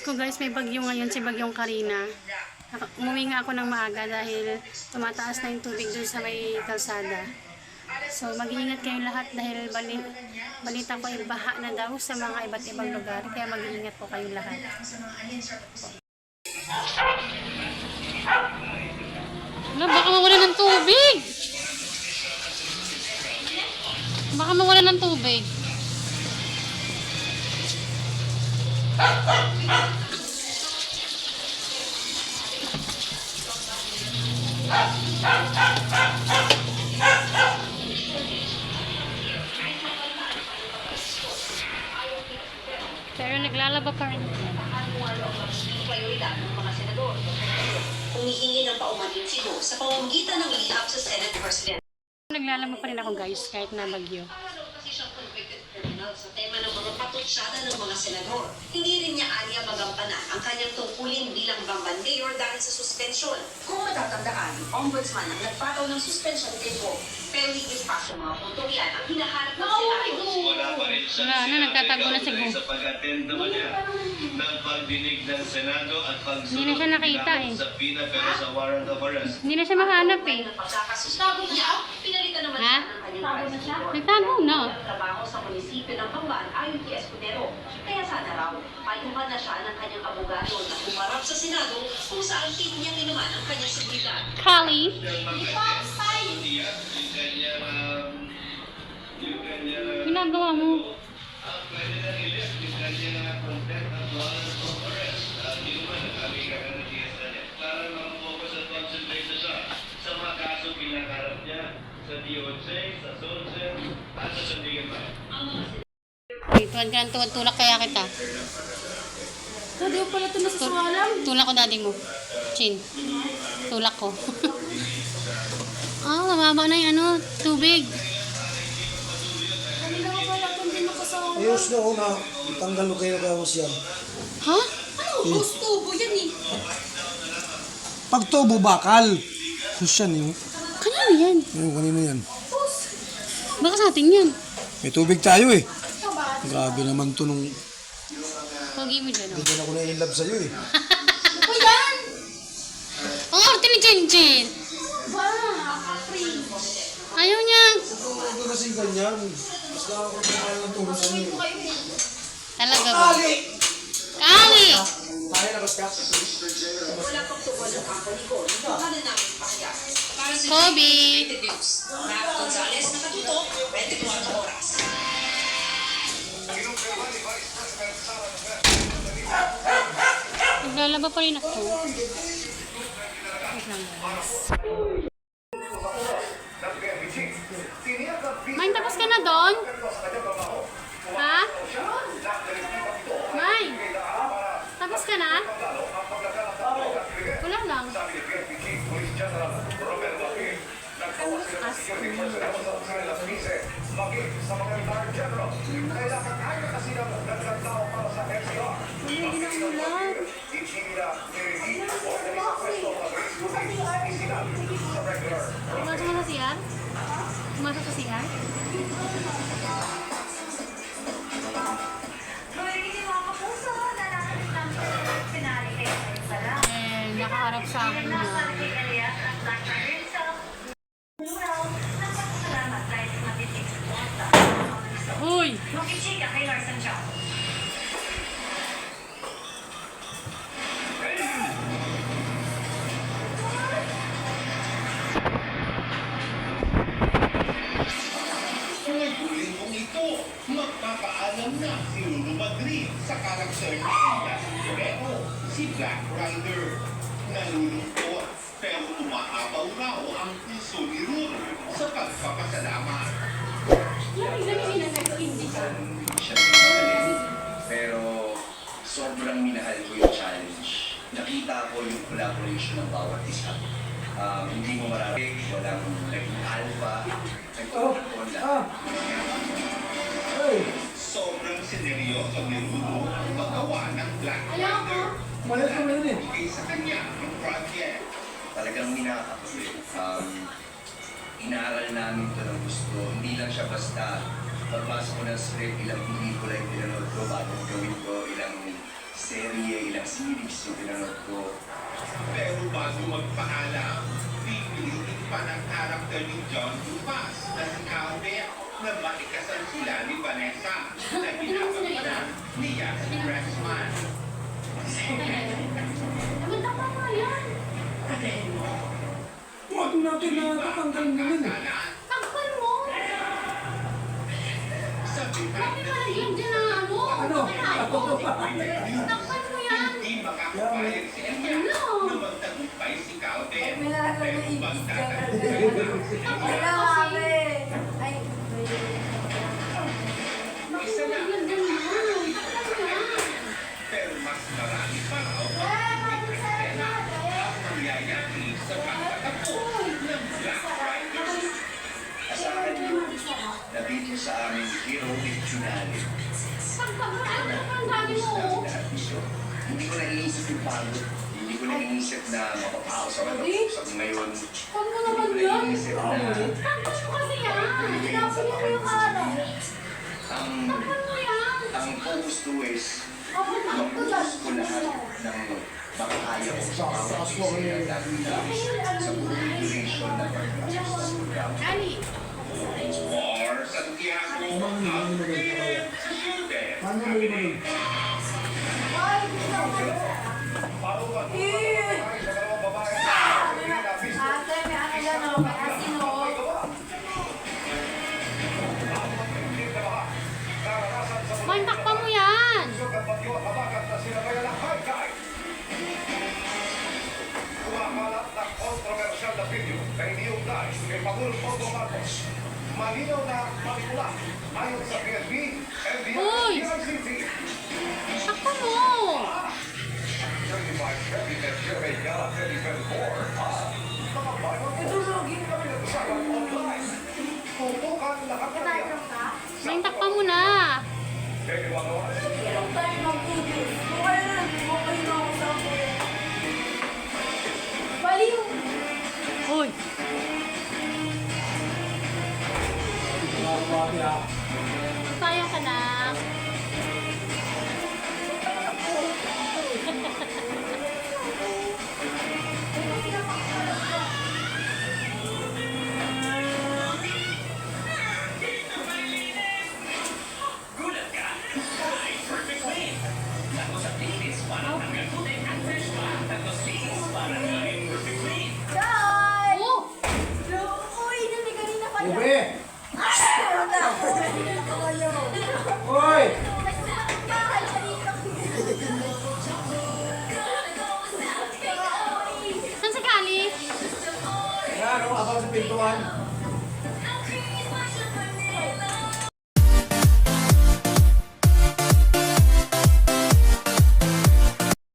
ko guys, may bagyo ngayon, si Bagyong Karina. Umuwi nga ako ng maaga dahil tumataas na yung tubig doon sa may kalsada. So mag-iingat kayong lahat dahil balita ko ay baha na daw sa mga iba't ibang lugar. Kaya mag-iingat po kayong lahat. Wala, baka mawala ng tubig! Baka mawala ng tubig. Pero naglalaba pa rin. Prioridad ng mga senador. Humihingi ng paumanin-sino sa pamamagitan ng liham sa Senate President. Naglalaba pa rin ako guys, kahit na bagyo. Kasi siyang convicted criminal sa tema ng mga patutsada ng mga senador. Hindi rin niya anya magampanan ang kanyang tungkulin bilang Bamban Mayor dahil sa suspensyon. Kung matatandaan, ombudsman ang nagpataw ng suspension kay Poe. Pero higit pa sa mga puntong yan ang hinaharap ng Senado. Wala pa rin siya Wala na, nagtatago na si Bo. sa pag-attend naman niya ng pagdinig ng Senado at Hindi na siya nakita eh. sa PINA pero sa warrant of arrest. Hindi na siya mahanap eh. Pagkakasustago niya, pinalitan naman Ha? siya ng kanyang president. Nagtago na. Trabaho sa munisipyo ng Bamban ayon kay Escudero. Kaya sana raw, payuhan na siya ng kanyang abogado na humarap sa Senado kung saan niya inuman ang kanyang seguridad. Kali. Ginagawa mo. Tuwan ka ng tuwan, tulak kaya kita. Daddy, yung pala ito nasasawalan. Tulak ko daddy mo. Chin. Tulak ko. Ah, mababa na yung ano, tubig. Kanina ko pala ito hindi nasasawalan. Ayos na ako na tanggal mo kayo nagawos yan. Ha? Ano? Gusto yan eh. Pag tubo bakal. Sus yan yun. Kanino yan? Yung kanino yan. Baka sa atin yan. May tubig tayo eh. Grabe naman to nung Pogi mo dyan, oh. hindi na ako na-inlove sa'yo eh. Ano yan? Ang arte ni Chin-Chin. Ba? Free. Ayaw niya. Ito kasi ganyan. Basta ako kumagal ng tulong sa inyo. Talaga ba? Kali! Kaya na basta? Wala pang tuwa ng ako ni Cole. Wala na namin pakya. Para sa Kobe! News, Mac Gonzalez, nakatutok, 24 oras. Naglalaba pa rin ako. Wait lang guys. May, tapos ka na doon? Ha? May, tapos ka na? Wala lang. Pumasok mo sa CR? Pumasok sa CR? Eh, nakaharap sa akin na. Uy! Lingkong ito, magpapaalam na si Lulu Madrid sa karakter ni Ella Pero, si Black Rider. Nalulungkot, pero umaabaw raw ang puso ni Lulu sa pagpapasalamat. Hindi siya magaling, pero sobrang minahal ko yung challenge. Nakita ko yung collaboration ng bawat isa. Hindi mo mararating, walang naging alpha, nagtutulong lang. Sobrang sineryoso ni Lulu ang paggawa ng Black Rider. Malit ko yun eh. Bigay sa kanya ang project. Talagang minahal ko eh. Inaaral namin ito ng gusto. Hindi lang siya basta pagpasok ko ng script, ilang pelikula yung pinanood ko, bago gawin ko, ilang serye, ilang series yung pinanood ko. Pero bago magpaalam, pipiliin pa ng karakter ni John Lucas na si Calvin na maikasal sila ni Vanessa na pinapagawa ni Yasmin Rexman. Naman tama nga yan. Huwag natin nakakatanggal mo yun. Takpan mo. Sa Bakit ka nagyan dyan na ano? Ano? Takpan mo yan. hindi makakapayag si Anya na magtagumpay si Calvin. Pero magtatagumpay Wala kami. Ay, isa na yan dyan na. Takpan mo yan. pero mas marami pa raw ang eksena ang mangyayari sa pagtatapos ng Black Friday. Asahan niyo na dito sa aming Hero Dictionary. Takpan mo. Ano ang dami mo? Hindi ko naiisip yung pagod. Hindi ko naiisip na mapapaos ako sa ngayon. Huwag mo Hindi naman ko yan. naiisip na Takpan mo kasi yan. Tinapin mo yung araw. ang Takpan mo yan. focus ko is Ako takbo yan. mag-focus ko lahat ng makakaya ko sa bawat eksena sa buong duration ng pag-process ng program. Ali, Or sa Santiago update sa shooter. Paano mo yun? Ate, may ano dyan o, may asin o. man, takpan mo yan. Kumakalat na kontrobersyal na video na iniugnay kay Pangulong Bongbong Marcos. Malinaw na manipula ayon sa PNP, NBI, Uy! DICT. Takpan mo. Certified Evidence Survey Gala 2024. Mga bayan, idulugin kami ng usapan online. Tutukan lahat ng yan. Man, takpan mo na. Pwede ba gawa? Ilang tayo ng tubig. Okay na, okay na ako sa ako. Baliw! Uy, tayo ka na. Guys! Oh, Uy, nani kanina pa yan. Ube! Hoy! Bahay siya dito. saan si Kali? Yan, abang sa pintuan.